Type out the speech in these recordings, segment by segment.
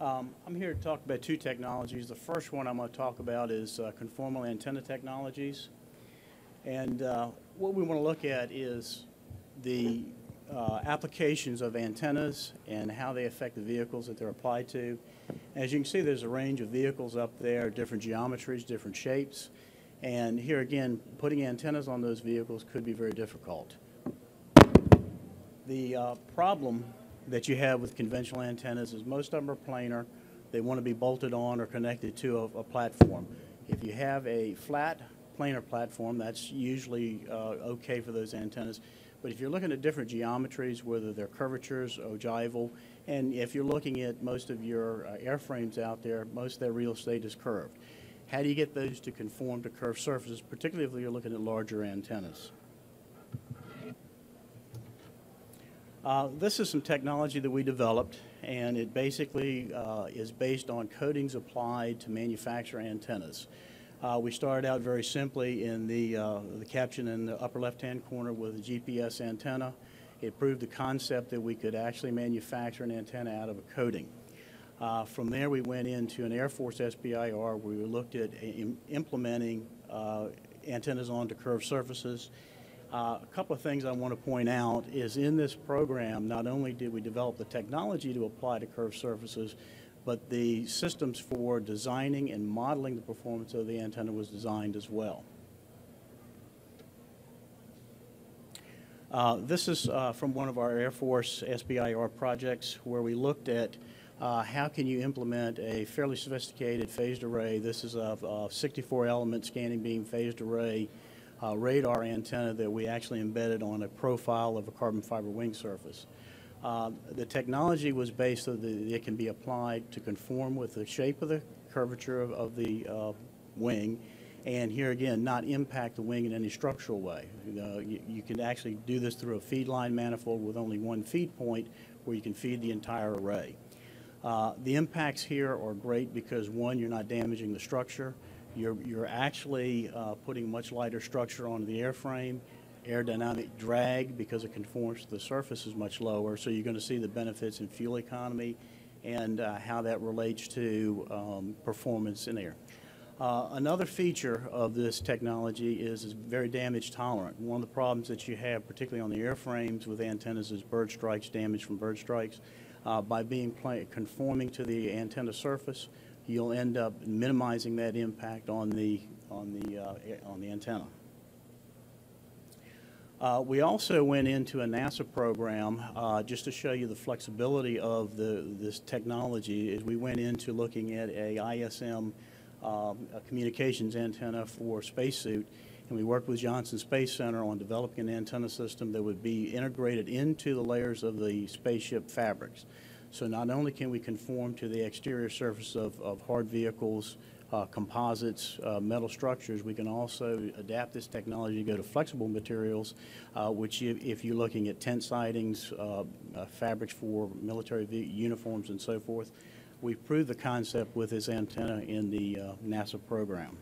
I'm here to talk about two technologies. The first one I'm going to talk about is conformal antenna technologies. And what we want to look at is the applications of antennas and how they affect the vehicles that they're applied to. As you can see, there's a range of vehicles up there, different geometries, different shapes. And here again, putting antennas on those vehicles could be very difficult. The problem that you have with conventional antennas is most of them are planar. They want to be bolted on or connected to a platform. If you have a flat planar platform, that's usually okay for those antennas. But if you're looking at different geometries, whether they're curvatures, ogival, and if you're looking at most of your airframes out there, most of their real estate is curved. How do you get those to conform to curved surfaces, particularly if you're looking at larger antennas? This is some technology that we developed, and it basically is based on coatings applied to manufacture antennas. We started out very simply in the caption in the upper left-hand corner with a GPS antenna. It proved the concept that we could actually manufacture an antenna out of a coating. From there, we went into an Air Force SBIR where we looked at implementing antennas onto curved surfaces. A couple of things I want to point out is in this program, not only did we develop the technology to apply to curved surfaces, but the systems for designing and modeling the performance of the antenna was designed as well. This is from one of our Air Force SBIR projects where we looked at how can you implement a fairly sophisticated phased array. This is a 64-element scanning beam phased array radar antenna that we actually embedded on a profile of a carbon fiber wing surface. The technology was based so that it can be applied to conform with the shape of the curvature of the wing, and here again, not impact the wing in any structural way. You can actually do this through a feed line manifold with only one feed point where you can feed the entire array. The impacts here are great because, one, you're not damaging the structure. You're actually putting much lighter structure on the airframe. Aerodynamic drag, because it conforms to the surface, is much lower, so you're going to see the benefits in fuel economy and how that relates to performance in air. Another feature of this technology is it's very damage tolerant. One of the problems that you have, particularly on the airframes with antennas, is bird strikes, damage from bird strikes. By being conforming to the antenna surface, you'll end up minimizing that impact on the antenna. We also went into a NASA program just to show you the flexibility of this technology. As we went into looking at a ISM a communications antenna for spacesuit, and we worked with Johnson Space Center on developing an antenna system that would be integrated into the layers of the spaceship fabrics. So not only can we conform to the exterior surface of hard vehicles, composites, metal structures, we can also adapt this technology to go to flexible materials, which if you're looking at tent sidings, fabrics for military uniforms and so forth, we've proved the concept with this antenna in the NASA program.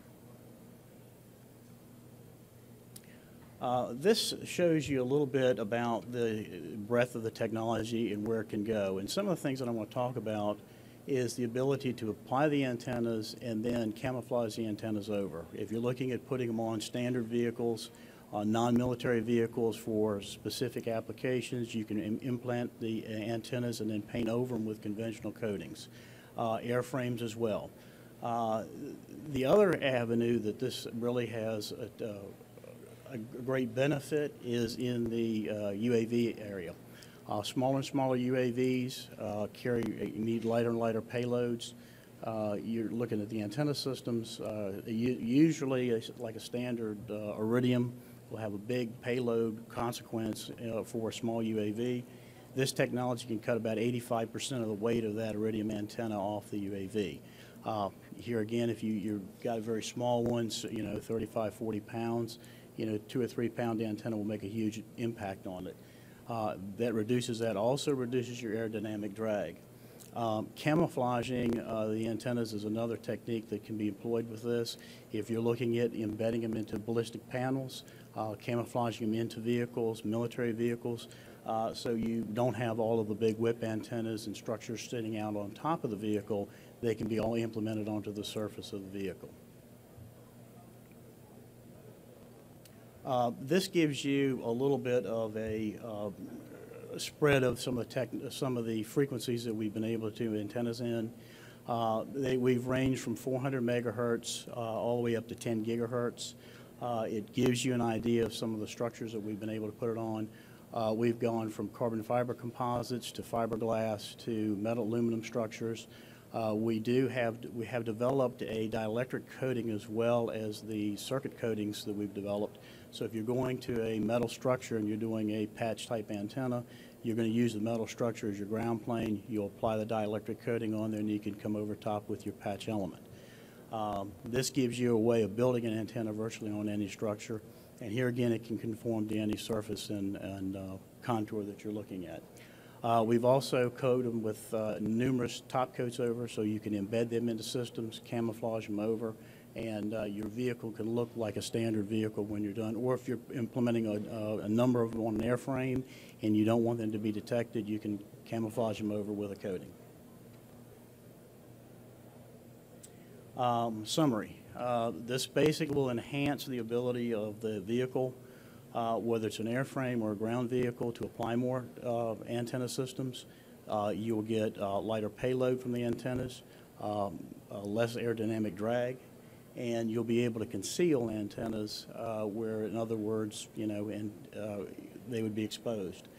This shows you a little bit about the breadth of the technology and where it can go. And some of the things that I want to talk about is the ability to apply the antennas and then camouflage the antennas over. If you're looking at putting them on standard vehicles, on non-military vehicles for specific applications, you can implant the antennas and then paint over them with conventional coatings. Airframes as well. The other avenue that this really has a great benefit is in the UAV area. Smaller and smaller UAVs need lighter and lighter payloads. You're looking at the antenna systems. Usually, like a standard Iridium will have a big payload consequence for a small UAV. This technology can cut about 85% of the weight of that Iridium antenna off the UAV. Here again, if you've got a very small one, 35, 40 pounds, 2 or 3 pound antenna will make a huge impact on it. That also reduces your aerodynamic drag. Camouflaging the antennas is another technique that can be employed with this. If you're looking at embedding them into ballistic panels, camouflaging them into vehicles, military vehicles, so you don't have all of the big whip antennas and structures sitting out on top of the vehicle. They can be all implemented onto the surface of the vehicle. This gives you a little bit of a spread of some of the frequencies that we've been able to do antennas in. We've ranged from 400 megahertz all the way up to 10 gigahertz. It gives you an idea of some of the structures that we've been able to put it on. We've gone from carbon fiber composites to fiberglass to metal aluminum structures. We have developed a dielectric coating as well as the circuit coatings that we've developed. So if you're going to a metal structure and you're doing a patch type antenna, you're going to use the metal structure as your ground plane. You'll apply the dielectric coating on there and you can come over top with your patch element. This gives you a way of building an antenna virtually on any structure. And here again, it can conform to any surface and contour that you're looking at. We've also coated them with numerous top coats over, so you can embed them into systems, camouflage them over, and your vehicle can look like a standard vehicle when you're done. Or if you're implementing a number of them on an airframe and you don't want them to be detected, you can camouflage them over with a coating. Summary. This basically will enhance the ability of the vehicle, whether it's an airframe or a ground vehicle, to apply more antenna systems. You will get lighter payload from the antennas, less aerodynamic drag, and you'll be able to conceal antennas where, in other words, they would be exposed.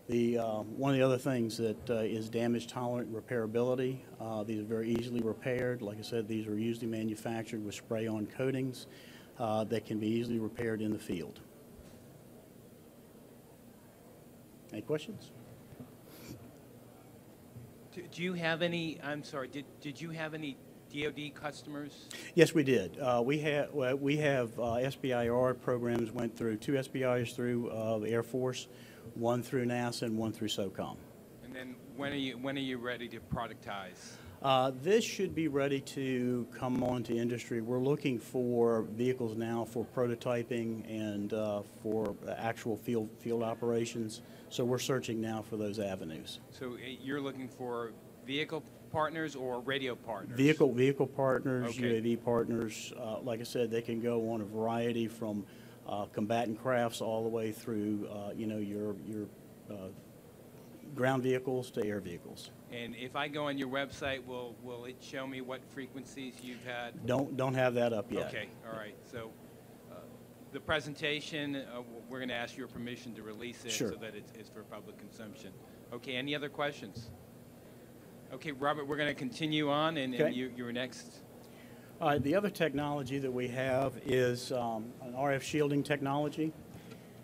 One of the other things that is damage tolerant repairability. These are very easily repaired. Like I said, these are usually manufactured with spray-on coatings that can be easily repaired in the field. Any questions? Do you have any, I'm sorry, did you have any DoD customers? Yes, we did. We have SBIR programs, went through 2 SBIRs through the Air Force, 1 through NASA and 1 through SOCOM. And then when are you ready to productize? This should be ready to come on to industry. We're looking for vehicles now for prototyping and for actual field operations. So we're searching now for those avenues. So you're looking for vehicle partners or radio partners? Vehicle partners, okay. UAV partners. Like I said, they can go on a variety from combatant crafts all the way through your ground vehicles to air vehicles. And if I go on your website, will it show me what frequencies you've had? Don't have that up yet. Okay, all right. So the presentation, we're going to ask your permission to release it. Sure. So that it's for public consumption. Okay, any other questions? Okay, Robert, we're going to continue on, and you're next. All right, the other technology that we have is an RF shielding technology.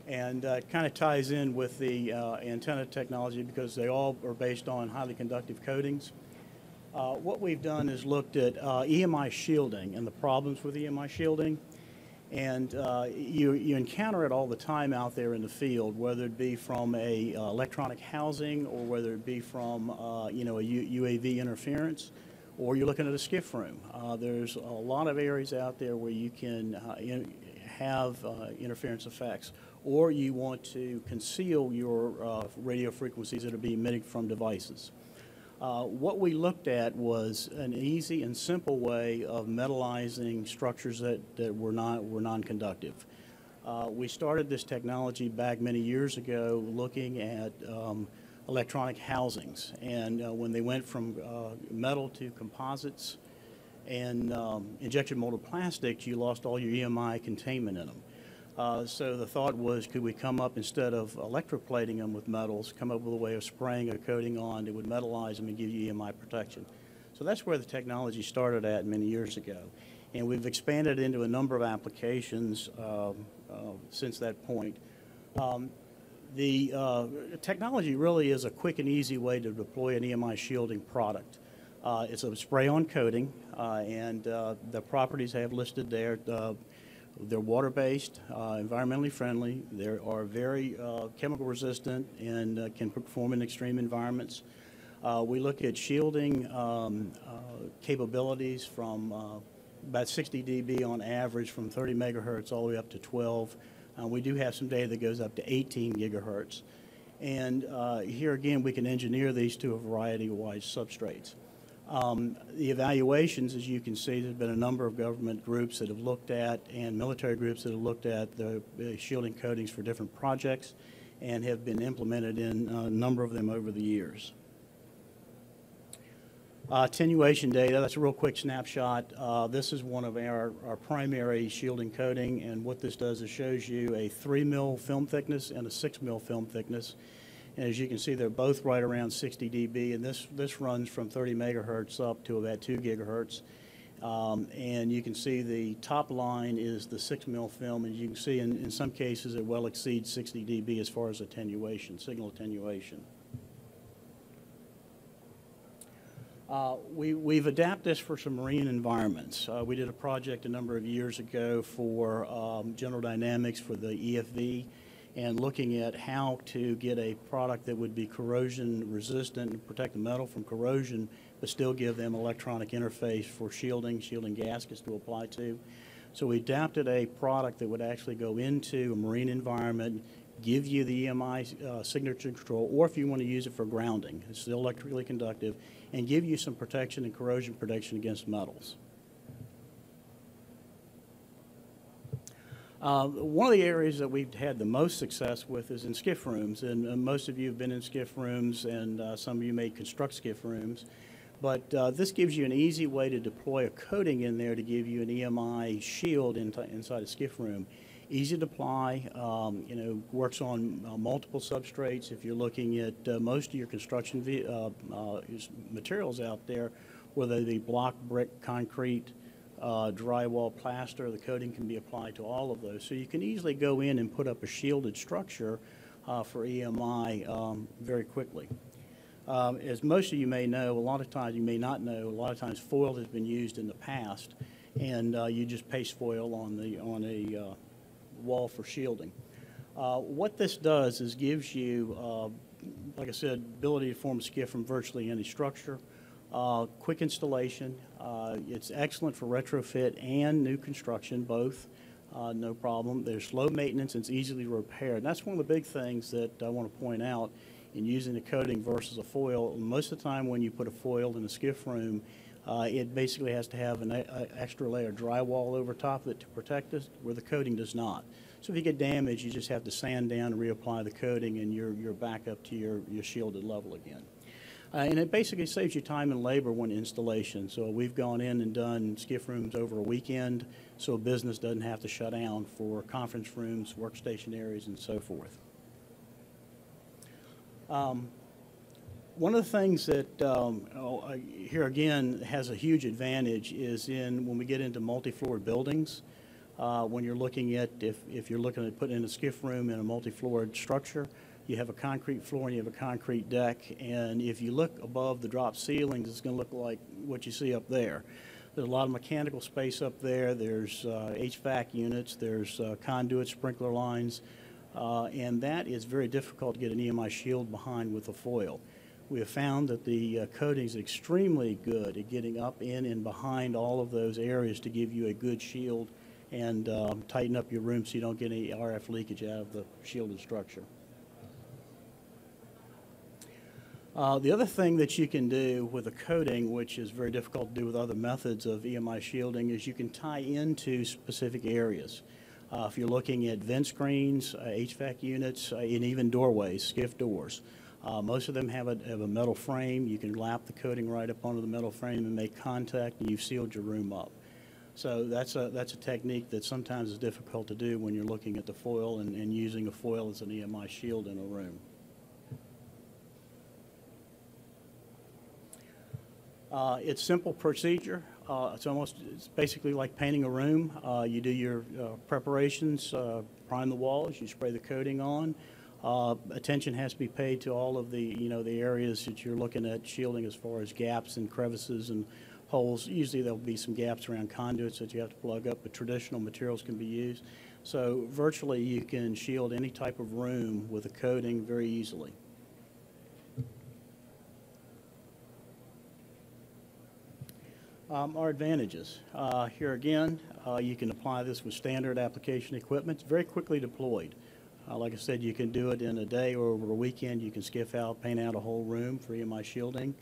And it kind of ties in with the antenna technology because they all are based on highly conductive coatings. What we've done is looked at EMI shielding and the problems with EMI shielding. And you encounter it all the time out there in the field, whether it be from a electronic housing or whether it be from a UAV interference, or you're looking at a skiff room. There's a lot of areas out there where you can have interference effects, or you want to conceal your radio frequencies that are being emitted from devices. What we looked at was an easy and simple way of metallizing structures that were non-conductive. We started this technology back many years ago looking at electronic housings, and when they went from metal to composites and injection molded plastics, you lost all your EMI containment in them. So the thought was, could we come up, instead of electroplating them with metals, come up with a way of spraying a coating on that would metallize them and give you EMI protection. So that's where the technology started at many years ago. And we've expanded into a number of applications since that point. The technology really is a quick and easy way to deploy an EMI shielding product. It's a spray-on coating, and the properties I have listed there. They're water-based, environmentally friendly. They are very chemical resistant and can perform in extreme environments. We look at shielding capabilities from about 60 dB on average, from 30 megahertz all the way up to 12. We do have some data that goes up to 18 gigahertz. And here again, we can engineer these to a variety of wide substrates. The evaluations, as you can see, there's been a number of government groups that have looked at and military groups that have looked at the shielding coatings for different projects and have been implemented in a number of them over the years. Attenuation data, that's a real quick snapshot. This is one of our primary shielding coating, and what this does is shows you a 3 mil film thickness and a 6 mil film thickness. And as you can see, they're both right around 60 dB, and this runs from 30 megahertz up to about 2 gigahertz. And you can see the top line is the 6 mil film, and you can see in some cases it well exceeds 60 dB as far as attenuation, signal attenuation. We've adapted this for some marine environments. We did a project a number of years ago for General Dynamics for the EFV, and looking at how to get a product that would be corrosion resistant and protect the metal from corrosion, but still give them electronic interface for shielding gaskets to apply to. So we adapted a product that would actually go into a marine environment, give you the EMI signature control, or if you want to use it for grounding, it's still electrically conductive, and give you some protection and corrosion protection against metals. One of the areas that we've had the most success with is in skiff rooms, and most of you have been in skiff rooms, and some of you may construct skiff rooms. But this gives you an easy way to deploy a coating in there to give you an EMI shield inside a skiff room. Easy to apply, works on multiple substrates. If you're looking at most of your construction materials out there, whether they be block, brick, concrete, drywall, plaster, the coating can be applied to all of those. So you can easily go in and put up a shielded structure for EMI very quickly. As most of you may know, a lot of times, you may not know, a lot of times foil has been used in the past, and you just paste foil on a wall for shielding. What this does is gives you, like I said, ability to form a skiff from virtually any structure. Quick installation. It's excellent for retrofit and new construction, both. No problem. There's low maintenance and it's easily repaired. And that's one of the big things that I want to point out in using a coating versus a foil. Most of the time when you put a foil in a skiff room, it basically has to have an extra layer of drywall over top of it to protect it, where the coating does not. So if you get damaged, you just have to sand down and reapply the coating, and you're back up to your shielded level again. And it basically saves you time and labor when installation. So we've gone in and done skiff rooms over a weekend, so a business doesn't have to shut down for conference rooms, workstation areas, and so forth. One of the things that here again has a huge advantage is when we get into multi-floored buildings. When you're looking at, if you're looking at putting in a skiff room in a multi-floored structure, you have a concrete floor and you have a concrete deck, and if you look above the drop ceilings, it's going to look like what you see up there. There's a lot of mechanical space up there. There's HVAC units. There's conduit sprinkler lines, and that is very difficult to get an EMI shield behind with a foil. We have found that the coating is extremely good at getting up in and behind all of those areas to give you a good shield and tighten up your room so you don't get any RF leakage out of the shielded structure. The other thing that you can do with a coating, which is very difficult to do with other methods of EMI shielding, is you can tie into specific areas. If you're looking at vent screens, HVAC units, and even doorways, skiff doors, most of them have a metal frame. You can lap the coating right up onto the metal frame and make contact, and you've sealed your room up. So that's a technique that sometimes is difficult to do when you're looking at the foil and using a foil as an EMI shield in a room. It's simple procedure. It's basically like painting a room. You do your preparations, prime the walls, you spray the coating on. Attention has to be paid to all of the the areas that you're looking at shielding, as far as gaps and crevices and holes. Usually there'll be some gaps around conduits that you have to plug up, but traditional materials can be used. So virtually you can shield any type of room with a coating very easily. Our advantages. Here again, you can apply this with standard application equipment. It's very quickly deployed. Like I said, you can do it in a day or over a weekend. You can skiff out, paint out a whole room for EMI shielding.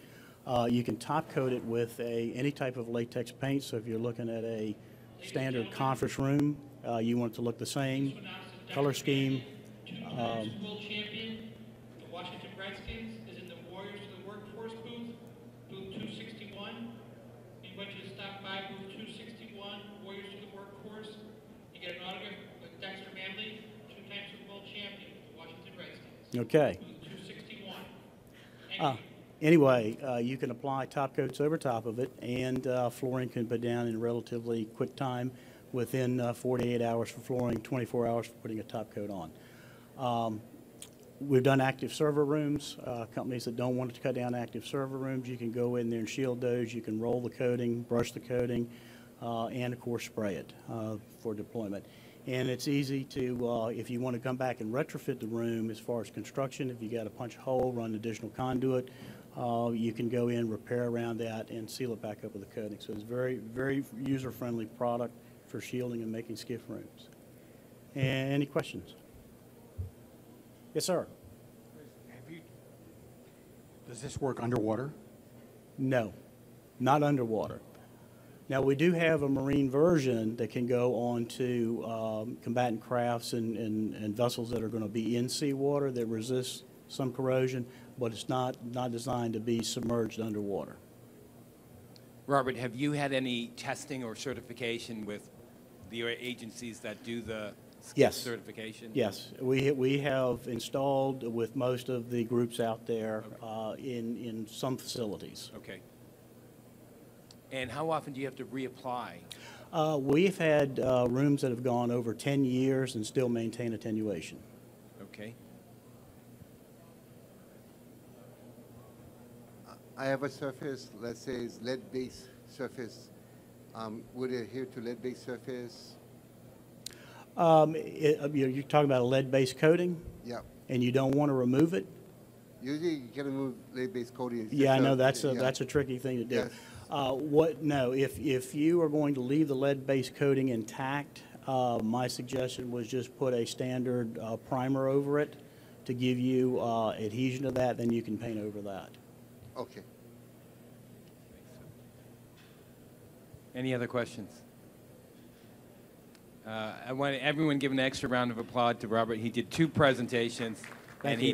You can top coat it with any type of latex paint. So if you're looking at a standard conference room, you want it to look the same color scheme. Two-time world champion, the Washington Redskins, is in the Warriors to the Workforce booth, booth 261. Anybody should stop by booth 261, Warriors to the Workforce. You get an autograph with Dexter Manley, two-time Super Bowl champion, the Washington Redskins. Okay. Booth 261. Thank you. Anyway, you can apply top coats over top of it, and flooring can be down in relatively quick time, within 48 hours for flooring, 24 hours for putting a top coat on. We've done active server rooms. Companies that don't want to cut down active server rooms, you can go in there and shield those. You can roll the coating, brush the coating, and of course spray it for deployment. And it's easy to, if you want to come back and retrofit the room as far as construction, if you got to punch a hole, run additional conduit, you can go in, repair around that, and seal it back up with a coating. So it's a very, very user-friendly product for shielding and making skiff rooms. And any questions? Yes, sir. Does this work underwater? No, not underwater. Now, we do have a marine version that can go on to combatant crafts and vessels that are going to be in seawater that resist some corrosion, but it's not designed to be submerged underwater. Robert, have you had any testing or certification with the agencies that do the Yes. certification? Yes, we have installed with most of the groups out there in some facilities. Okay. And how often do you have to reapply? We've had rooms that have gone over 10 years and still maintain attenuation. Okay. I have a surface, let's say it's lead-based surface. Would it adhere to lead-based surface? You're talking about a lead-based coating, Yeah. and you don't want to remove it? Usually you can remove lead-based coating. It's Yeah, I just know that's a tricky thing to do. Yes. No, if you are going to leave the lead-based coating intact, my suggestion was just put a standard primer over it to give you adhesion to that, then you can paint over that. Okay. Any other questions? I want everyone give an extra round of applause to Robert. He did 2 presentations, and he